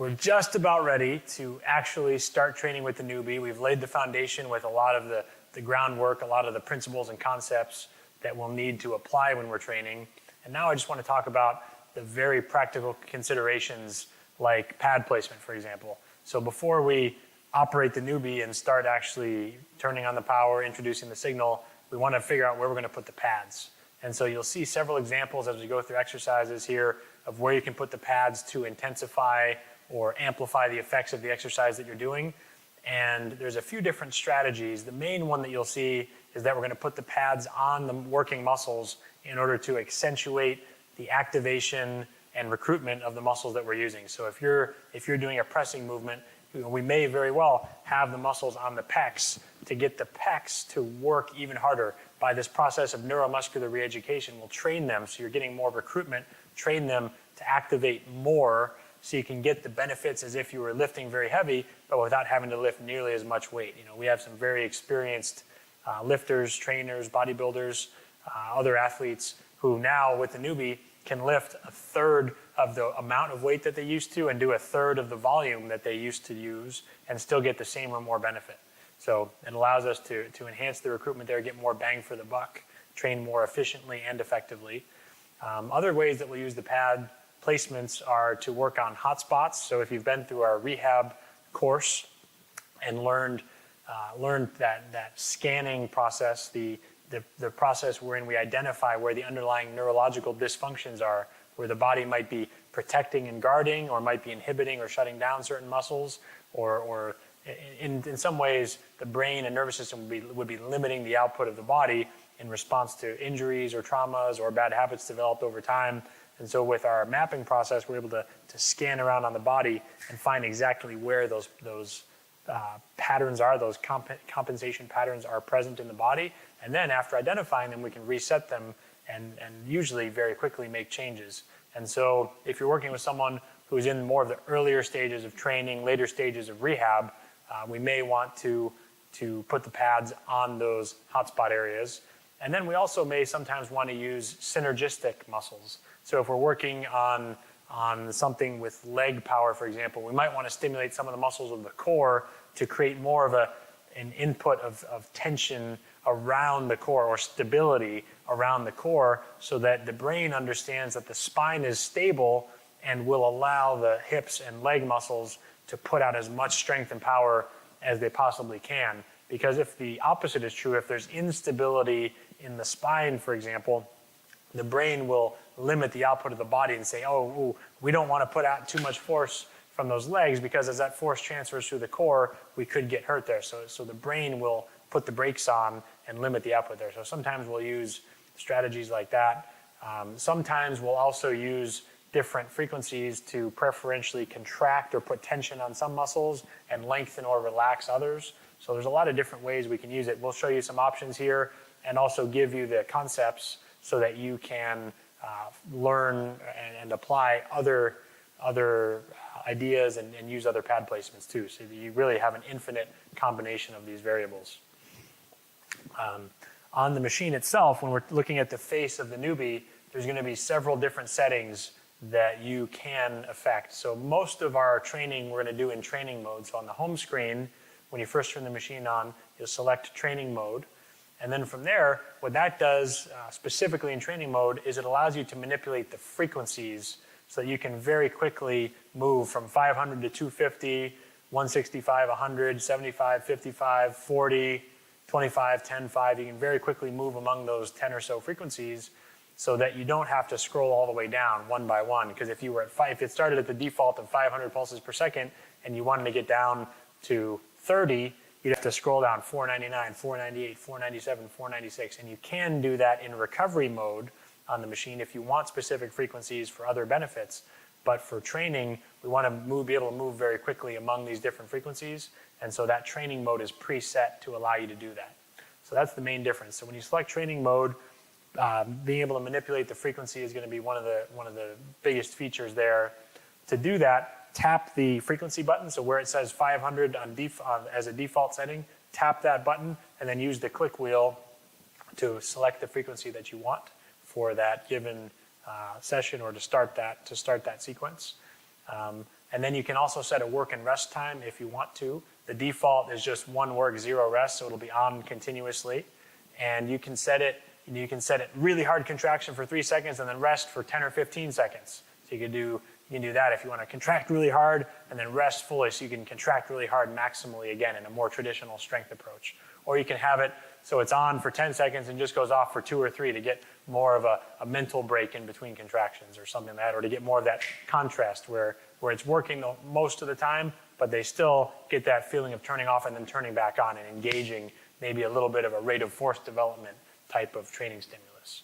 We're just about ready to actually start training with the Neubie. We've laid the foundation with a lot of the groundwork, a lot of the principles and concepts that we'll need to apply when we're training. And now I just want to talk about the very practical considerations like pad placement, for example. So before we operate the Neubie and start actually turning on the power, introducing the signal, we want to figure out where we're going to put the pads. And so you'll see several examples as we go through exercises here of where you can put the pads to intensify or amplify the effects of the exercise that you're doing. And there's a few different strategies. The main one that you'll see is that we're going to put the pads on the working muscles in order to accentuate the activation and recruitment of the muscles that we're using. So if you're doing a pressing movement, we may very well have the muscles on the pecs to get the pecs to work even harder. By this process of neuromuscular reeducation, we'll train them so you're getting more recruitment, train them to activate more so you can get the benefits as if you were lifting very heavy, but without having to lift nearly as much weight. You know, we have some very experienced lifters, trainers, bodybuilders, other athletes who now with the Neubie can lift a third of the amount of weight that they used to and do a third of the volume that they used to use and still get the same or more benefit. So it allows us to enhance the recruitment there, get more bang for the buck, train more efficiently and effectively. Other ways that we'll use the pad placements are to work on hot spots. So if you've been through our rehab course and learned that scanning process, the process wherein we identify where the underlying neurological dysfunctions are, where the body might be protecting and guarding or might be inhibiting or shutting down certain muscles, or in some ways the brain and nervous system would be limiting the output of the body in response to injuries or traumas or bad habits developed over time. And so with our mapping process, we're able to scan around on the body and find exactly where those patterns are, those compensation patterns are present in the body. And then after identifying them, we can reset them and usually very quickly make changes. And so if you're working with someone who's in more of the earlier stages of training, later stages of rehab, we may want to put the pads on those hotspot areas. And then we also may sometimes want to use synergistic muscles. So if we're working on something with leg power, for example, we might want to stimulate some of the muscles of the core to create more of an input of tension around the core or stability around the core so that the brain understands that the spine is stable and will allow the hips and leg muscles to put out as much strength and power as they possibly can. Because if the opposite is true, if there's instability in the spine, for example, the brain will limit the output of the body and say, oh, we don't want to put out too much force from those legs because as that force transfers through the core, we could get hurt there. So the brain will put the brakes on and limit the output there. So sometimes we'll use strategies like that. Sometimes we'll also use different frequencies to preferentially contract or put tension on some muscles and lengthen or relax others. So there's a lot of different ways we can use it. We'll show you some options here and also give you the concepts so that you can learn and apply other ideas and use other pad placements too. So that you really have an infinite combination of these variables. On the machine itself, when we're looking at the face of the Neubie, there's going to be several different settings that you can affect. So most of our training we're going to do in training mode. So on the home screen, when you first turn the machine on, you'll select training mode. And then from there, what that does specifically in training mode is it allows you to manipulate the frequencies so that you can very quickly move from 500 to 250, 165, 100, 75, 55, 40, 25, 10, 5. You can very quickly move among those 10 or so frequencies so that you don't have to scroll all the way down one by one. Because if you were if it started at the default of 500 pulses per second and you wanted to get down to 30, you'd have to scroll down 499, 498, 497, 496. And you can do that in recovery mode on the machine if you want specific frequencies for other benefits. But for training, we want to be able to move very quickly among these different frequencies. And so that training mode is preset to allow you to do that. So that's the main difference. So when you select training mode, being able to manipulate the frequency is going to be one of the biggest features there. To do that, tap the frequency button. So where it says 500 as a default setting, tap that button and then use the click wheel to select the frequency that you want for that given session or to start that sequence. And then you can also set a work and rest time if you want to. The default is just 1 work, 0 rest, so it'll be on continuously. And you can set it really hard contraction for 3 seconds and then rest for 10 or 15 seconds. So you can do that if you want to contract really hard and then rest fully, so you can contract really hard maximally again in a more traditional strength approach. Or you can have it so it's on for 10 seconds and just goes off for 2 or 3 to get more of a mental break in between contractions or something like that, or to get more of that contrast where it's working most of the time, but they still get that feeling of turning off and then turning back on and engaging maybe a little bit of a rate of force development type of training stimulus.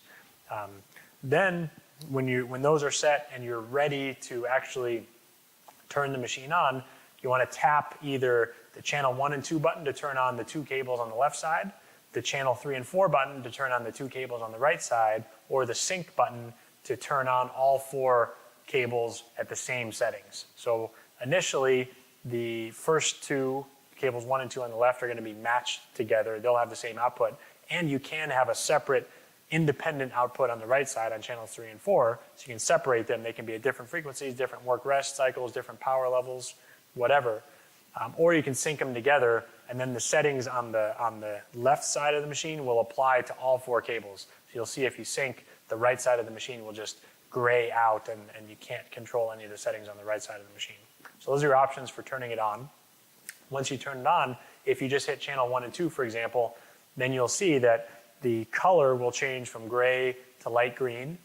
Then when those are set and you're ready to actually turn the machine on, you want to tap either the channel 1 and 2 button to turn on the 2 cables on the left side, the channel 3 and 4 button to turn on the 2 cables on the right side, or the sync button to turn on all 4 cables at the same settings. So initially, the first 2 cables 1 and 2 on the left are going to be matched together. They'll have the same output, and you can have a separate independent output on the right side on channels 3 and 4, so you can separate them. They can be at different frequencies, different work-rest cycles, different power levels, whatever. Or you can sync them together, and then the settings on the left side of the machine will apply to all 4 cables. So you'll see if you sync, the right side of the machine will just gray out, and you can't control any of the settings on the right side of the machine. So those are your options for turning it on. Once you turn it on, if you just hit channel 1 and 2, for example, then you'll see that the color will change from gray to light green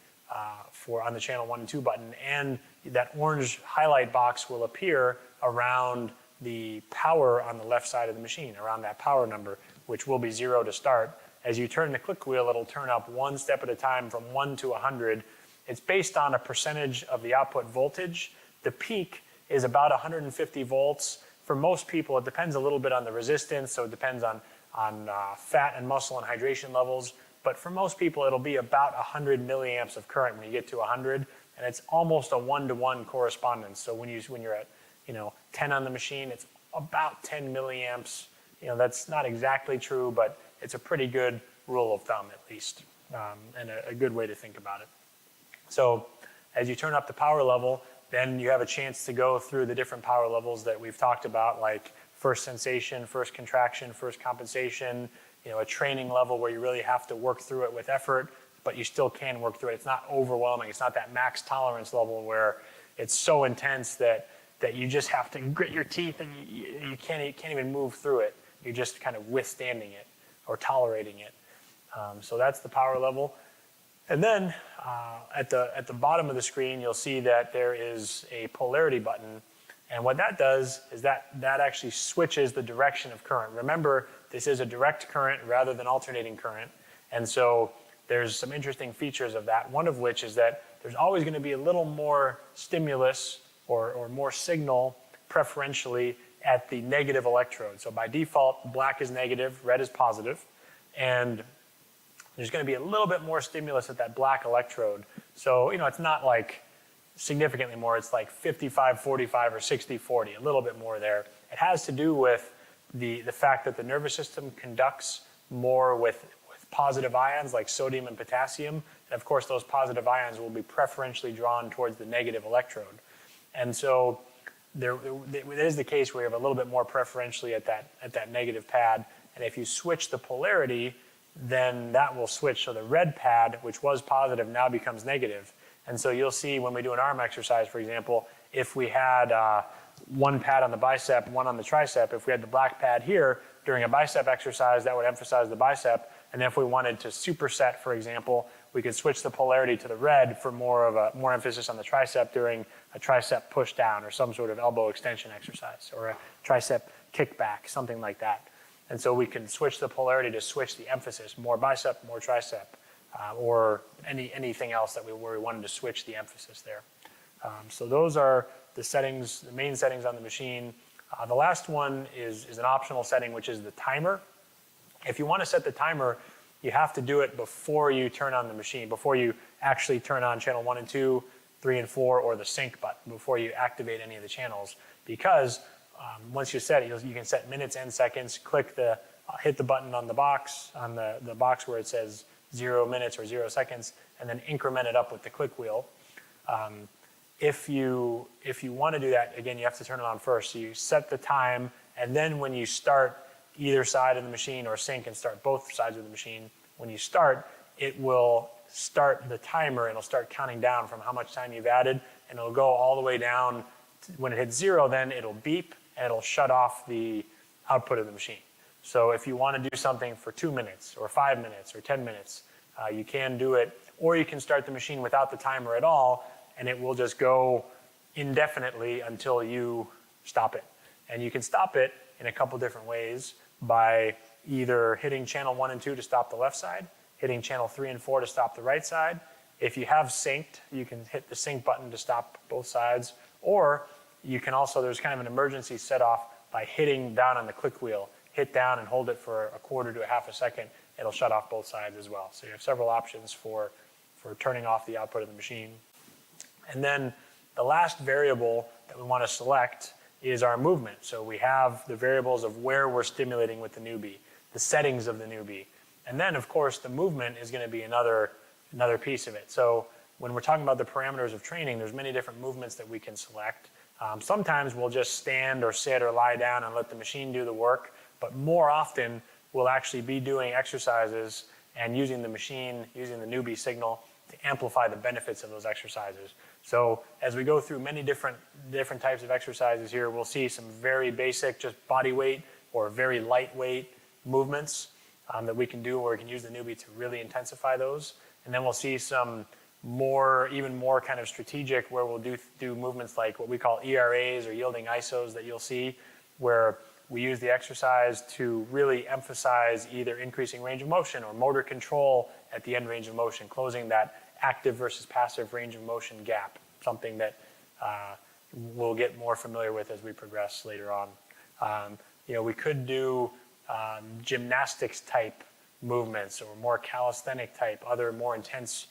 on the channel 1 and 2 button, and that orange highlight box will appear around the power on the left side of the machine, around that power number, which will be 0 to start. As you turn the click wheel, it'll turn up 1 step at a time from 1 to 100. It's based on a percentage of the output voltage. The peak is about 150 volts. For most people, it depends a little bit on the resistance, so it depends on fat and muscle and hydration levels. But for most people, it'll be about 100 milliamps of current when you get to 100, and it's almost a 1-to-1 correspondence. So when you're at 10 on the machine, it's about 10 milliamps. That's not exactly true, but it's a pretty good rule of thumb at least, and a good way to think about it. So as you turn up the power level, then you have a chance to go through the different power levels that we've talked about, like first sensation, first contraction, first compensation, a training level where you really have to work through it with effort, but you still can work through it. It's not overwhelming. It's not that max tolerance level where it's so intense that you just have to grit your teeth and you can't even move through it. You're just kind of withstanding it or tolerating it. So that's the power level. And then at the bottom of the screen, you'll see that there is a polarity button. And what that does is that actually switches the direction of current. Remember, this is a direct current rather than alternating current. And so there's some interesting features of that, one of which is that there's always going to be a little more stimulus or more signal preferentially at the negative electrode. So by default, black is negative, red is positive, and there's going to be a little bit more stimulus at that black electrode. So, it's not like significantly more, it's like 55-45 or 60-40, a little bit more there. It has to do with the fact that the nervous system conducts more with positive ions like sodium and potassium, and of course those positive ions will be preferentially drawn towards the negative electrode. And so it is the case where you have a little bit more preferentially at that negative pad, and if you switch the polarity, then that will switch. So the red pad, which was positive, now becomes negative. And so you'll see when we do an arm exercise, for example, if we had one pad on the bicep, one on the tricep, if we had the black pad here during a bicep exercise, that would emphasize the bicep. And if we wanted to superset, for example, we could switch the polarity to the red for more emphasis on the tricep during a tricep push down or some sort of elbow extension exercise or a tricep kickback, something like that. And so we can switch the polarity to switch the emphasis, more bicep, more tricep, or anything else where we wanted to switch the emphasis there. So those are the settings, the main settings on the machine. The last one is an optional setting, which is the timer. If you want to set the timer, you have to do it before you turn on the machine, before you actually turn on channel 1 and 2, 3 and 4, or the sync button, before you activate any of the channels. Because once you set it, you can set minutes and seconds, hit the button on the box where it says 0 minutes or 0 seconds, and then increment it up with the click wheel. if you want to do that, again, you have to turn it on first. So you set the time, and then when you start either side of the machine, or sync and start both sides of the machine, when you start, it will start the timer, and it'll start counting down from how much time you've added, and it'll go all the way down. When it hits 0, then it'll beep, and it'll shut off the output of the machine. So if you want to do something for 2 minutes, or 5 minutes, or 10 minutes, you can do it, or you can start the machine without the timer at all, and it will just go indefinitely until you stop it. And you can stop it in a couple different ways, by either hitting channel 1 and 2 to stop the left side, hitting channel 3 and 4 to stop the right side. If you have synced, you can hit the sync button to stop both sides, or you can also, there's kind of an emergency set off by hitting down on the click wheel. Hit down and hold it for a quarter to a half a second. It'll shut off both sides as well. So you have several options for turning off the output of the machine. And then the last variable that we want to select is our movement. So we have the variables of where we're stimulating with the Neubie, the settings of the Neubie. And then, of course, the movement is going to be another piece of it. So when we're talking about the parameters of training, there's many different movements that we can select. Sometimes we'll just stand or sit or lie down and let the machine do the work. But more often, we'll actually be doing exercises and using the machine, using the Neubie signal to amplify the benefits of those exercises. So as we go through many different types of exercises here, we'll see some very basic, just body weight or very lightweight movements that we can do, where we can use the Neubie to really intensify those. And then we'll see some even more kind of strategic, where we'll do movements like what we call ERAs, or yielding isos, that you'll see, where we use the exercise to really emphasize either increasing range of motion or motor control at the end range of motion, closing that active versus passive range of motion gap, something that we'll get more familiar with as we progress later on. We could do gymnastics type movements, or more calisthenic type, other more intense,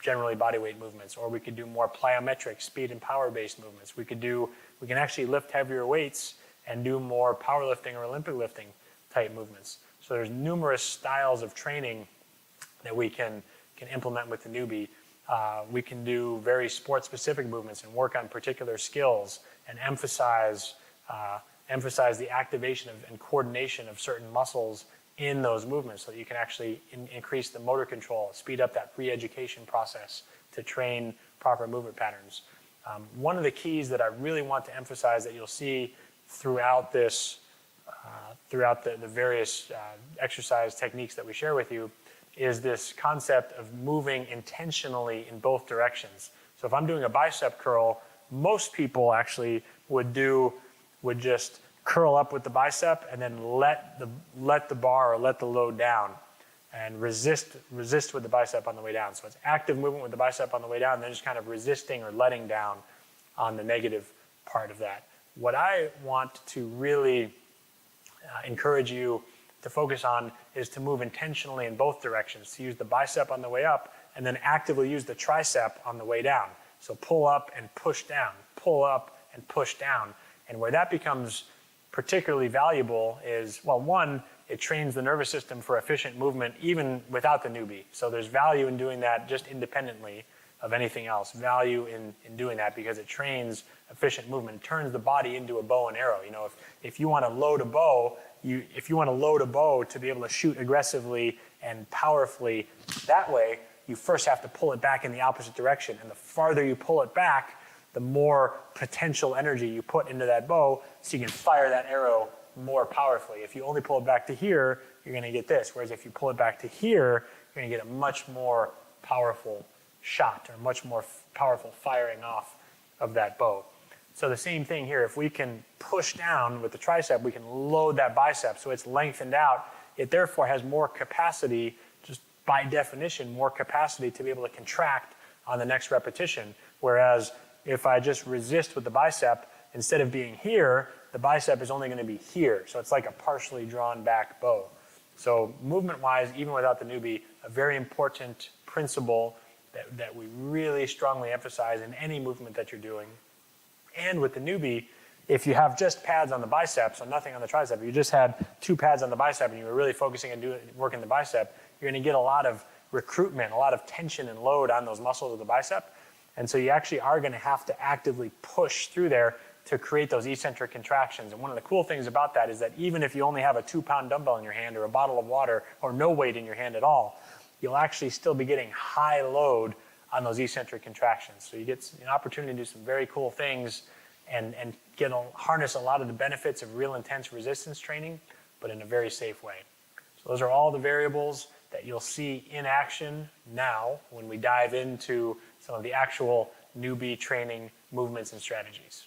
generally bodyweight movements, or we could do more plyometric, speed and power based movements. We can actually lift heavier weights and do more powerlifting or Olympic lifting type movements. So there's numerous styles of training that we can implement with the Neubie. We can do very sport-specific movements and work on particular skills, and emphasize the activation and coordination of certain muscles in those movements, so that you can actually increase the motor control, speed up that re-education process to train proper movement patterns. One of the keys that I really want to emphasize that you'll see throughout the various exercise techniques that we share with you is this concept of moving intentionally in both directions. So if I'm doing a bicep curl, most people actually would just curl up with the bicep and then let the bar or let the load down, and resist with the bicep on the way down. So it's active movement with the bicep on the way down, and then just kind of resisting or letting down on the negative part of that. What I want to really encourage you to focus on is to move intentionally in both directions, to use the bicep on the way up, and then actively use the tricep on the way down. So pull up and push down, pull up and push down. And where that becomes particularly valuable is, well, one, it trains the nervous system for efficient movement even without the Neubie. So there's value in doing that just independently of anything else, value in doing that, because it trains efficient movement, it turns the body into a bow and arrow. If you want to load a bow, to be able to shoot aggressively and powerfully that way, you first have to pull it back in the opposite direction. And the farther you pull it back, the more potential energy you put into that bow, so you can fire that arrow more powerfully. If you only pull it back to here, you're going to get this. Whereas if you pull it back to here, you're going to get a much more powerful shot, or much more powerful firing off of that bow. So the same thing here. If we can push down with the tricep, we can load that bicep so it's lengthened out. It therefore has more capacity, just by definition, more capacity to be able to contract on the next repetition. Whereas if I just resist with the bicep, instead of being here, the bicep is only going to be here. So it's like a partially drawn back bow. So movement-wise, even without the Neubie, a very important principle that we really strongly emphasize in any movement that you're doing. And with the Neubie, if you have just pads on the bicep, so nothing on the tricep, if you just had 2 pads on the bicep and you were really focusing on working the bicep, you're going to get a lot of recruitment, a lot of tension and load on those muscles of the bicep. And so you actually are going to have to actively push through there to create those eccentric contractions. And one of the cool things about that is that even if you only have a 2-pound dumbbell in your hand or a bottle of water or no weight in your hand at all, you'll actually still be getting high load on those eccentric contractions. So you get an opportunity to do some very cool things and harness a lot of the benefits of real intense resistance training, but in a very safe way. So those are all the variables that you'll see in action now when we dive into some of the actual Neubie training movements and strategies.